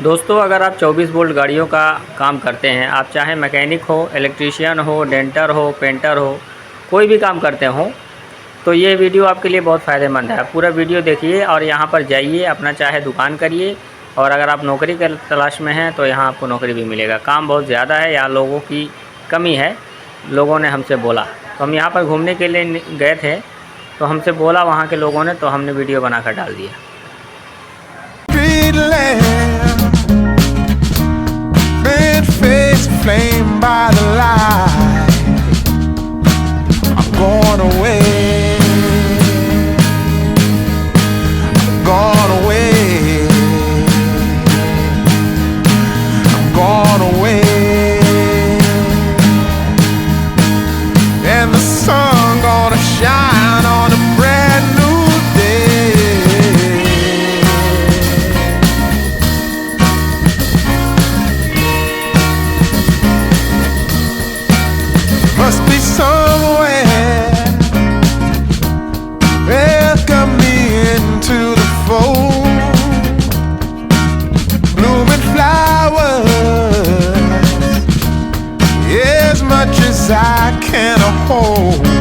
दोस्तों, अगर आप 24 वोल्ट गाड़ियों का काम करते हैं, आप चाहे मैकेनिक हो, इलेक्ट्रीशियन हो, डेंटर हो, पेंटर हो, कोई भी काम करते हो, तो ये वीडियो आपके लिए बहुत फ़ायदेमंद है। आप पूरा वीडियो देखिए और यहाँ पर जाइए, अपना चाहे दुकान करिए। और अगर आप नौकरी के तलाश में हैं तो यहाँ आपको नौकरी भी मिलेगा। काम बहुत ज़्यादा है, यहाँ लोगों की कमी है, लोगों ने हमसे बोला। तो हम यहाँ पर घूमने के लिए गए थे, तो हमसे बोला वहाँ के लोगों ने, तो हमने वीडियो बनाकर डाल दिया। Flame by the light, I'm going away, I'm gone away, I'm gone away, and the sun gonna shine on a brand new day. Must be somewhere welcome me into the fold. Blooming flowers, as much as I can hold.